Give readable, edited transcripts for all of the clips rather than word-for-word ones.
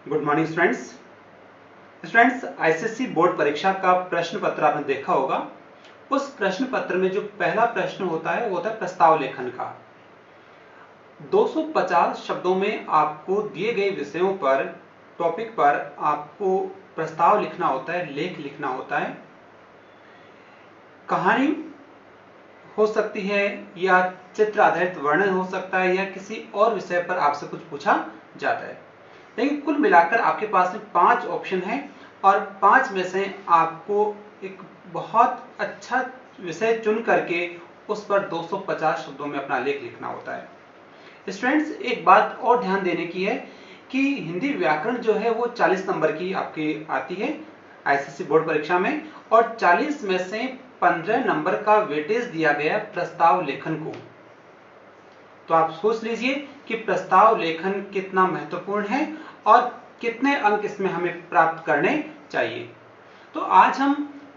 Good morning students. ICSE board परीक्षा का प्रश्न पत्र आपने देखा होगा। उस प्रश्न पत्र में जो पहला प्रश्न होता है वो होता है प्रस्ताव लेखन का। 250 शब्दों में आपको दिए गए विषयों पर, टॉपिक पर आपको प्रस्ताव लिखना होता है, लेख लिखना होता है। कहानी हो सकती है या चित्र आधारित वर्णन हो सकता है या किसी और विषय पर आपसे कुछ पूछा जाता है। लेकिन कुल मिलाकर आपके पास में 5 ऑप्शन हैं और 5 में से आपको एक बहुत अच्छा विषय चुन करके उस पर 250 शब्दों में अपना लेख लिखना होता है। स्टूडेंट्स, एक बात और ध्यान देने की है कि हिंदी व्याकरण जो है वो 40 नंबर की आपकी आती है आईसीएसई बोर्ड परीक्षा में, और 40 में से 15 नंबर का वेटेज दिया गया प्रस्ताव लेखन को। तो आप सोच लीजिए कि प्रस्ताव लेखन कितना महत्वपूर्ण है और कितने अंक इसमें हमें प्राप्त करने चाहिए। तो आज हम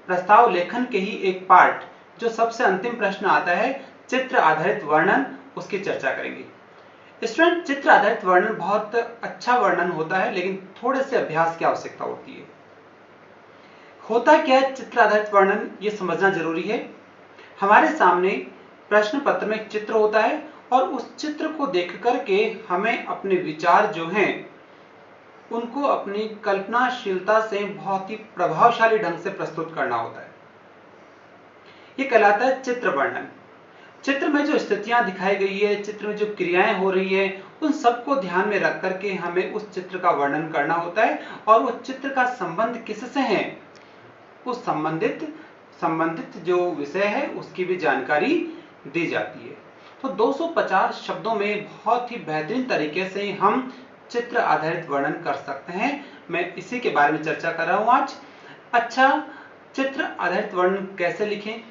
प्रस्ताव लेखन के ही एक पार्ट, जो सबसे अंतिम प्रश्न आता है, चित्र आधारित वर्णन, उसकी चर्चा करेंगे। स्टूडेंट, चित्र आधारित वर्णन बहुत अच्छा वर्णन होता है, लेकिन थोड़े से अभ्यास की आवश्यकता होती है। होता क्या है चित्र आधारित वर्णन, ये समझना जरूरी है। हमारे सामने प्रश्न पत्र में एक चित्र होता है और उस चित्र को देख करके हमें अपने विचार जो हैं उनको अपनी कल्पनाशीलता से बहुत ही प्रभावशाली ढंग से प्रस्तुत करना होता है। यह कहलाता है चित्र वर्णन। चित्र में जो स्थितियां दिखाई गई है, चित्र में जो क्रियाएं हो रही है, उन सबको ध्यान में रख करके हमें उस चित्र का वर्णन करना होता है और वो चित्र का संबंध किससे है, उस संबंधित जो विषय है उसकी भी जानकारी दी जाती है। तो 250 शब्दों में बहुत ही बेहतरीन तरीके से हम चित्र आधारित वर्णन कर सकते हैं। मैं इसी के बारे में चर्चा कर रहा हूं आज। अच्छा, चित्र आधारित वर्णन कैसे लिखें,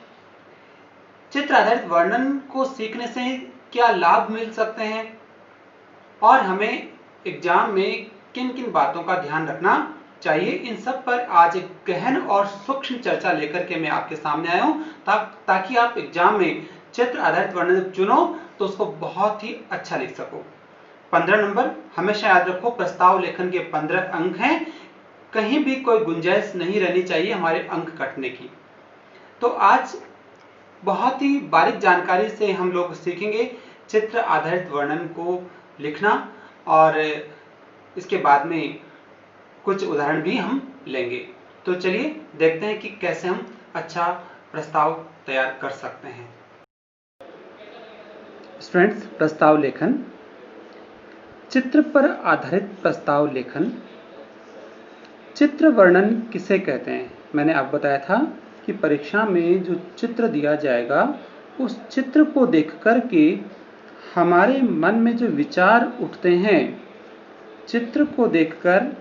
चित्र आधारित वर्णन को सीखने से क्या लाभ मिल सकते हैं और हमें एग्जाम में किन किन बातों का ध्यान रखना चाहिए, इन सब पर आज एक गहन और सूक्ष्म चर्चा लेकर के मैं आपके सामने आया हूं, ताकि आप एग्जाम में चित्र आधारित वर्णन चुनो तो उसको बहुत ही अच्छा लिख सको। 15 नंबर हमेशा याद रखो, प्रस्ताव लेखन के 15 अंक हैं, कहीं भी कोई गुंजाइश नहीं रहनी चाहिए हमारे अंक कटने की। तो आज बहुत ही बारीक जानकारी से हम लोग सीखेंगे चित्र आधारित वर्णन को लिखना, और इसके बाद में कुछ उदाहरण भी हम लेंगे। तो चलिए देखते हैं कि कैसे हम अच्छा प्रस्ताव तैयार कर सकते हैं। स्टूडेंट्स, प्रस्ताव लेखन, चित्र पर आधारित प्रस्ताव लेखन। चित्र वर्णन किसे कहते हैं? मैंने आपको बताया था कि परीक्षा में जो चित्र दिया जाएगा उस चित्र को देख करके हमारे मन में जो विचार उठते हैं, चित्र को देखकर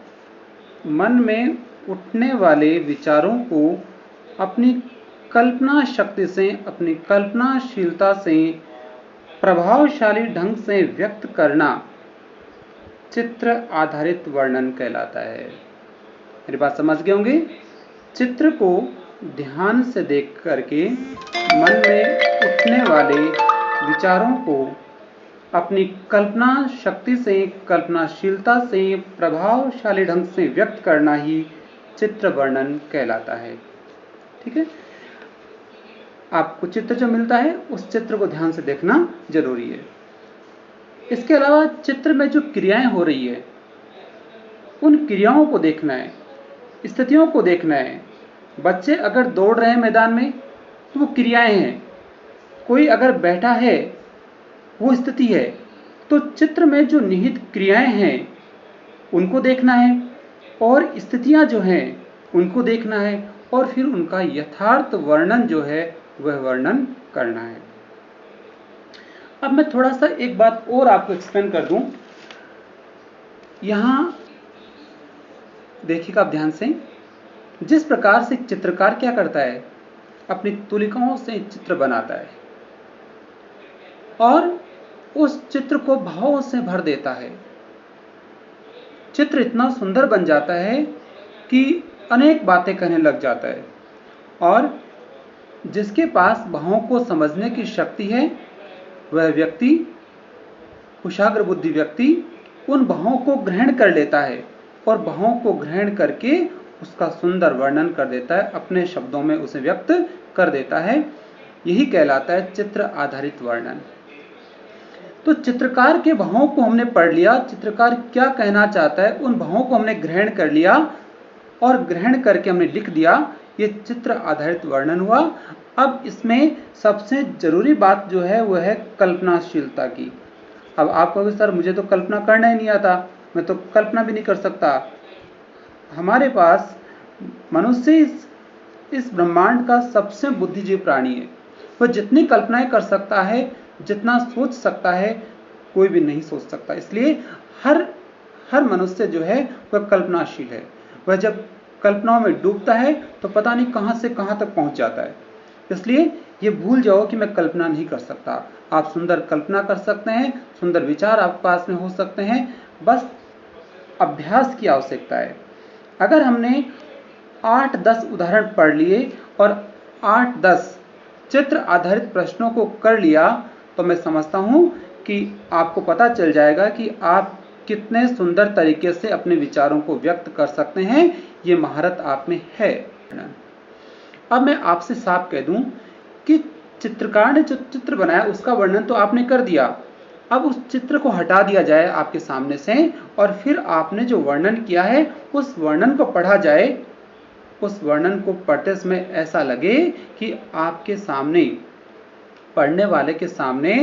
मन में उठने वाले विचारों को अपनी कल्पना शक्ति से, अपनी कल्पनाशीलता से प्रभावशाली ढंग से व्यक्त करना चित्र आधारित वर्णन कहलाता है। मेरी बात समझ गए होंगे? चित्र को ध्यान से देख करके मन में उठने वाले विचारों को अपनी कल्पना शक्ति से, कल्पनाशीलता से प्रभावशाली ढंग से व्यक्त करना ही चित्र वर्णन कहलाता है। ठीक है, आपको चित्र जो मिलता है उस चित्र को ध्यान से देखना जरूरी है। इसके अलावा चित्र में जो क्रियाएं हो रही है उन क्रियाओं को देखना है, स्थितियों को देखना है। बच्चे अगर दौड़ रहे हैं मैदान में तो वो क्रियाएं हैं, कोई अगर बैठा है वो स्थिति है। तो चित्र में जो निहित क्रियाएं हैं उनको देखना है और स्थितियां जो हैं उनको देखना है और फिर उनका यथार्थ वर्णन जो है वह वर्णन करना है। अब मैं थोड़ा सा एक बात और आपको एक्सप्लेन कर दूं। यहां देखिएगा आप ध्यान से, जिस प्रकार से चित्रकार क्या करता है, अपनी तुलिकाओं से चित्र बनाता है और उस चित्र को भावों से भर देता है। चित्र इतना सुंदर बन जाता है कि अनेक बातें कहने लग जाता है, और जिसके पास भावों को समझने की शक्ति है वह व्यक्ति, कुशाग्र बुद्धि व्यक्ति, उन भावों को ग्रहण कर लेता है और भावों को ग्रहण करके उसका सुंदर वर्णन कर देता है, अपने शब्दों में उसे व्यक्त कर देता है। यही कहलाता है चित्र आधारित वर्णन। तो चित्रकार के भावों को हमने पढ़ लिया, चित्रकार क्या कहना चाहता है उन भावों को हमने ग्रहण कर लिया और ग्रहण करके हमने लिख दिया, ये चित्र आधारित वर्णन हुआ। अब इसमें सबसे जरूरी बात जो है वह है कल्पनाशीलता की। अब आप कहोगे सर मुझे तो कल्पना करना ही नहीं आता, मैं तो कल्पना भी नहीं कर सकता। हमारे पास मनुष्य इस ब्रह्मांड का सबसे बुद्धिजीवी प्राणी है। वह जितनी कल्पनाएं कर सकता है, जितना सोच सकता है, कोई भी नहीं सोच सकता। इसलिए हर मनुष्य जो है वह कल्पनाशील है। वह जब कल्पनाओं में डूबता है तो पता नहीं कहां से कहां तक पहुंच जाता है। इसलिए ये भूल जाओ कि मैं कल्पना नहीं कर सकता। आप सुंदर कल्पना कर सकते हैं, सुंदर विचार आपके पास में हो सकते हैं, बस अभ्यास की आवश्यकता है। अगर हमने 8-10 उदाहरण पढ़ लिए और 8-10 चित्र आधारित प्रश्नों को कर लिया तो मैं समझता हूं कि आपको पता चल जाएगा कि आप कितने सुंदर तरीके से अपने विचारों को व्यक्त कर सकते हैं। ये महारत आप में है। अब मैं आपसे साफ कह दूं कि चित्रकार ने जो चित्र बनाया उसका वर्णन तो आपने कर दिया। अब उस चित्र को हटा दिया जाए आपके सामने से और फिर आपने जो वर्णन किया है उस वर्णन को पढ़ा जाए। उस वर्णन को पढ़ते समय ऐसा लगे कि आपके सामने, पढ़ने वाले के सामने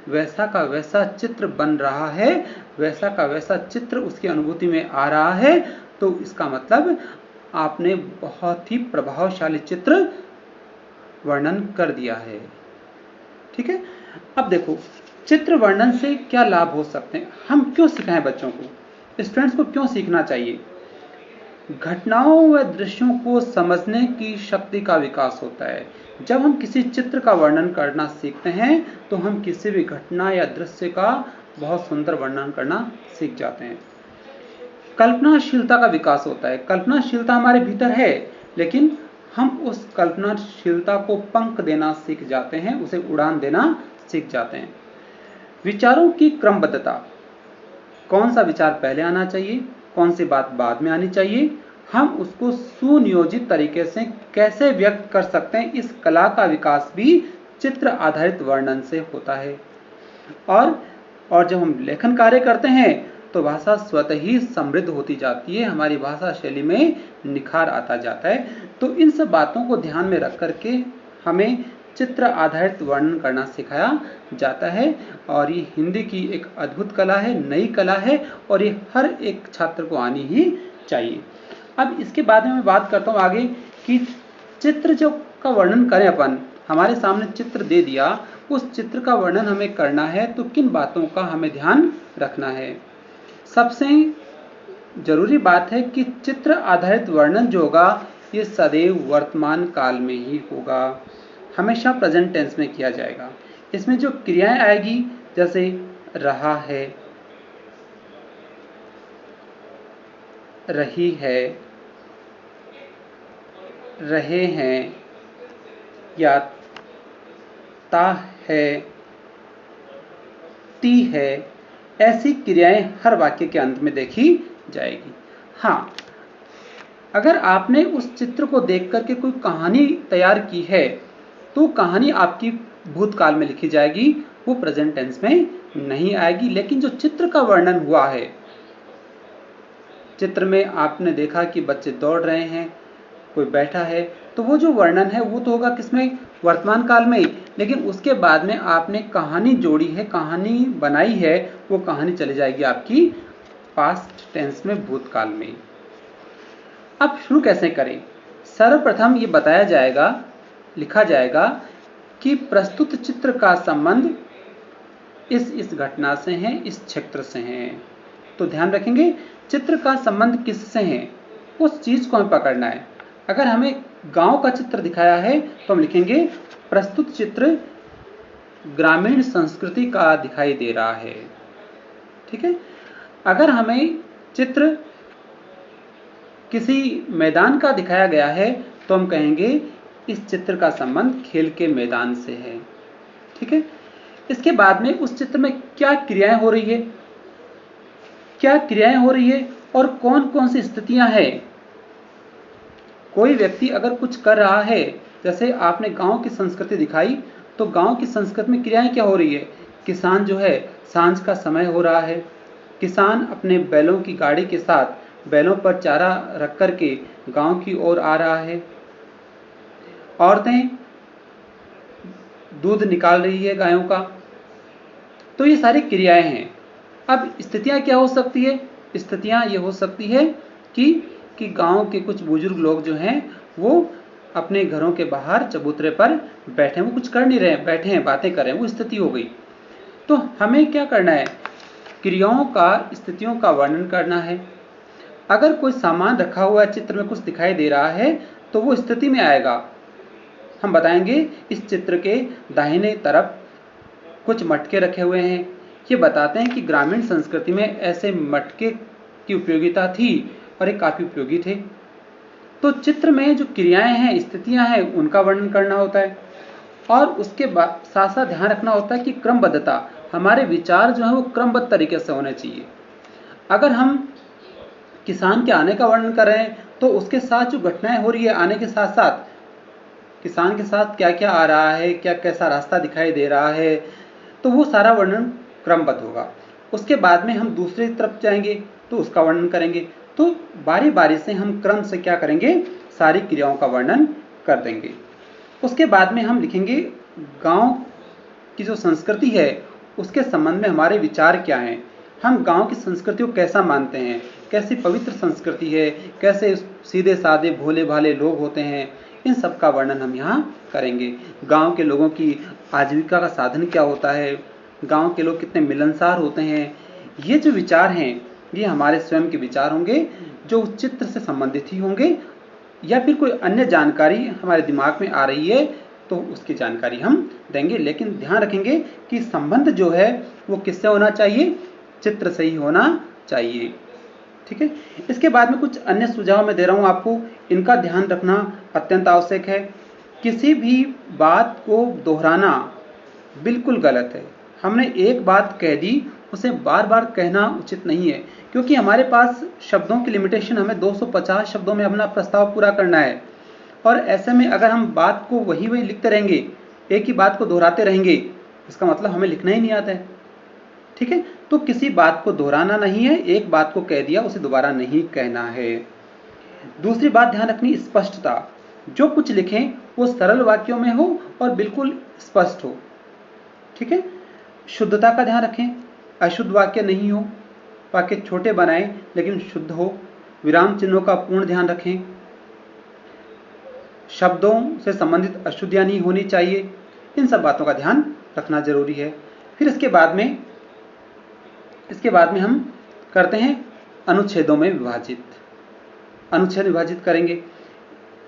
वैसा का वैसा चित्र बन रहा है, वैसा का वैसा चित्र उसकी अनुभूति में आ रहा है, तो इसका मतलब आपने बहुत ही प्रभावशाली चित्र वर्णन कर दिया है। ठीक है। अब देखो चित्र वर्णन से क्या लाभ हो सकते हैं, हम क्यों सिखाएं बच्चों को, स्टूडेंट्स को क्यों सीखना चाहिए। घटनाओं व दृश्यों को समझने की शक्ति का विकास होता है। जब हम किसी चित्र का वर्णन करना सीखते हैं तो हम किसी भी घटना या दृश्य का बहुत सुंदर वर्णन करना सीख जाते हैं। कल्पनाशीलता का विकास होता है। कल्पनाशीलता हमारे भीतर है, लेकिन हम उस कल्पनाशीलता को पंख देना सीख जाते हैं, उसे उड़ान देना सीख जाते हैं। विचारों की क्रमबद्धता, कौन सा विचार पहले आना चाहिए, कौन सी बात बाद में आनी चाहिए, हम उसको सुनियोजित तरीके से कैसे व्यक्त कर सकते हैं, इस कला का विकास भी चित्र आधारित वर्णन से होता है। और जब हम लेखन कार्य करते हैं तो भाषा स्वतः ही समृद्ध होती जाती है, हमारी भाषा शैली में निखार आता जाता है। तो इन सब बातों को ध्यान में रख करके हमें चित्र आधारित वर्णन करना सिखाया जाता है। और ये हिंदी की एक अद्भुत कला है, नई कला है, और ये हर एक छात्र को आनी ही चाहिए। अब इसके बाद में मैं बात करता हूँ आगे कि चित्र जो का वर्णन करें, अपन हमारे सामने चित्र दे दिया, उस चित्र का वर्णन हमें करना है तो किन बातों का हमें ध्यान रखना है। सबसे जरूरी बात है कि चित्र आधारित वर्णन जो होगा ये सदैव वर्तमान काल में ही होगा, हमेशा प्रेजेंट टेंस में किया जाएगा। इसमें जो क्रियाएं आएगी जैसे रहा है, रही है, रहे हैं या ता है, ती है, ऐसी क्रियाएं हर वाक्य के अंत में देखी जाएगी। हाँ, अगर आपने उस चित्र को देख करके कोई कहानी तैयार की है तो कहानी आपकी भूतकाल में लिखी जाएगी, वो प्रेजेंट टेंस में नहीं आएगी। लेकिन जो चित्र का वर्णन हुआ है, चित्र में आपने देखा कि बच्चे दौड़ रहे हैं, कोई बैठा है, तो वो जो वर्णन है वो तो होगा किसमें, वर्तमान काल में। लेकिन उसके बाद में आपने कहानी जोड़ी है, कहानी बनाई है, वो कहानी चली जाएगी आपकी पास्ट टेंस में, भूतकाल में। अब शुरू कैसे करें। सर्वप्रथम ये बताया जाएगा, लिखा जाएगा कि प्रस्तुत चित्र का संबंध इस घटना से है, इस क्षेत्र से है। तो ध्यान रखेंगे चित्र का संबंध किससे है, उस चीज को हमें पकड़ना है। अगर हमें गांव का चित्र दिखाया है तो हम लिखेंगे प्रस्तुत चित्र ग्रामीण संस्कृति का दिखाई दे रहा है। ठीक है। अगर हमें चित्र किसी मैदान का दिखाया गया है तो हम कहेंगे इस चित्र का संबंध खेल के मैदान से है। ठीक है। इसके बाद में उस चित्र में क्या क्रियाएं हो रही है, क्या क्रियाएं हो रही है और कौन कौन सी स्थितियां हैं। कोई व्यक्ति अगर कुछ कर रहा है, जैसे आपने गांव की संस्कृति दिखाई, तो गांव की संस्कृति में क्रियाएं क्या हो रही है। किसान जो है, सांझ का समय हो रहा है, किसान अपने बैलों की गाड़ी के साथ बैलों पर चारा रख करके गांव की ओर आ रहा है। औरतें दूध निकाल रही है गायों का। तो ये सारी क्रियाएं हैं। अब स्थितियां क्या हो सकती है। स्थितियां ये हो सकती है कि गांव के कुछ बुजुर्ग लोग जो हैं वो अपने घरों के बाहर चबूतरे पर बैठे हैं, वो कुछ कर नहीं रहे हैं, बैठे हैं, बातें कर रहे हैं, वो स्थिति हो गई। तो हमें क्या करना है, क्रियाओं का, स्थितियों का वर्णन करना है। अगर कोई सामान रखा हुआ चित्र में कुछ दिखाई दे रहा है तो वो स्थिति में आएगा। हम बताएंगे इस चित्र के दाहिने तरफ कुछ मटके रखे हुए हैं। ये बताते हैं कि ग्रामीण संस्कृति में ऐसे मटके की उपयोगिता थी और ये काफी उपयोगी थे। तो चित्र में जो क्रियाएं हैं, स्थितियां हैं, उनका वर्णन करना होता है और उसके बाद साथ साथ ध्यान रखना होता है कि क्रमबद्धता, हमारे विचार जो है वो क्रमबद्ध तरीके से होने चाहिए। अगर हम किसान के आने का वर्णन कर रहे हैं तो उसके साथ जो घटनाएं हो रही है, आने के साथ साथ किसान के साथ क्या क्या आ रहा है, क्या कैसा रास्ता दिखाई दे रहा है, तो वो सारा वर्णन क्रमबद्ध होगा। उसके बाद में हम दूसरी तरफ जाएंगे तो उसका वर्णन करेंगे। तो बारी बारी से हम क्रम से क्या करेंगे, सारी क्रियाओं का वर्णन कर देंगे। उसके बाद में हम लिखेंगे गांव की जो संस्कृति है उसके संबंध में हमारे विचार क्या हैं, हम गांव की संस्कृति को कैसा मानते हैं, कैसी पवित्र संस्कृति है, कैसे सीधे साधे भोले भाले लोग होते हैं, इन सब का वर्णन हम यहाँ करेंगे। गांव के लोगों की आजीविका का साधन क्या होता है, गांव के लोग कितने मिलनसार होते हैं, ये जो विचार हैं ये हमारे स्वयं के विचार होंगे जो चित्र से संबंधित ही होंगे, या फिर कोई अन्य जानकारी हमारे दिमाग में आ रही है तो उसकी जानकारी हम देंगे। लेकिन ध्यान रखेंगे कि संबंध जो है वो किससे होना चाहिए, चित्र से ही होना चाहिए। ठीक है। इसके बाद में कुछ अन्य सुझाव मैं दे रहा हूं आपको, इनका ध्यान रखना अत्यंत आवश्यक है। किसी भी बात को दोहराना बिल्कुल गलत है। हमने एक बात कह दी, उसे बार बार कहना उचित नहीं है, क्योंकि हमारे पास शब्दों की लिमिटेशन, हमें 250 शब्दों में अपना प्रस्ताव पूरा करना है। और ऐसे में अगर हम बात को वही वही लिखते रहेंगे, एक ही बात को दोहराते रहेंगे, इसका मतलब हमें लिखना ही नहीं आता है। ठीक है। तो किसी बात को दोहराना नहीं है, एक बात को कह दिया उसे दोबारा नहीं कहना है। दूसरी बात ध्यान रखनी, स्पष्टता। जो कुछ लिखें वो सरल वाक्यों में हो और बिल्कुल स्पष्ट हो। ठीक है। शुद्धता का ध्यान रखें, अशुद्ध वाक्य नहीं हो, वाक्य छोटे बनाएं लेकिन शुद्ध हो। विराम चिन्हों का पूर्ण ध्यान रखें। शब्दों से संबंधित अशुद्धियां नहीं होनी चाहिए। इन सब बातों का ध्यान रखना जरूरी है। फिर इसके बाद में हम करते हैं अनुच्छेदों में विभाजित। अनुच्छेद विभाजित करेंगे।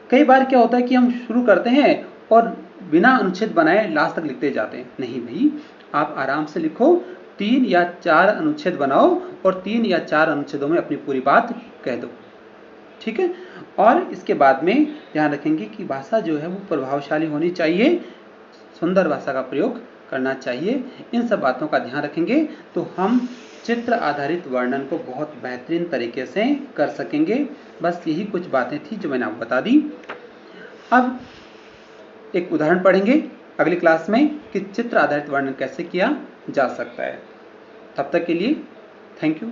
कई बार क्या होता है कि हम शुरू करते हैं और बिना अनुच्छेद बनाए लास्ट तक लिखते जाते हैं। नहीं भाई, आप आराम से लिखो, 3 या 4 अनुच्छेद बनाओ और 3 या 4 अनुच्छेदों में अपनी पूरी बात कह दो। ठीक है। और इसके बाद में ध्यान रखेंगे कि भाषा जो है वो प्रभावशाली होनी चाहिए, सुंदर भाषा का प्रयोग करना चाहिए। इन सब बातों का ध्यान रखेंगे तो हम चित्र आधारित वर्णन को बहुत बेहतरीन तरीके से कर सकेंगे। बस यही कुछ बातें थी जो मैंने आपको बता दी। अब एक उदाहरण पढ़ेंगे अगली क्लास में कि चित्र आधारित वर्णन कैसे किया जा सकता है। तब तक के लिए थैंक यू।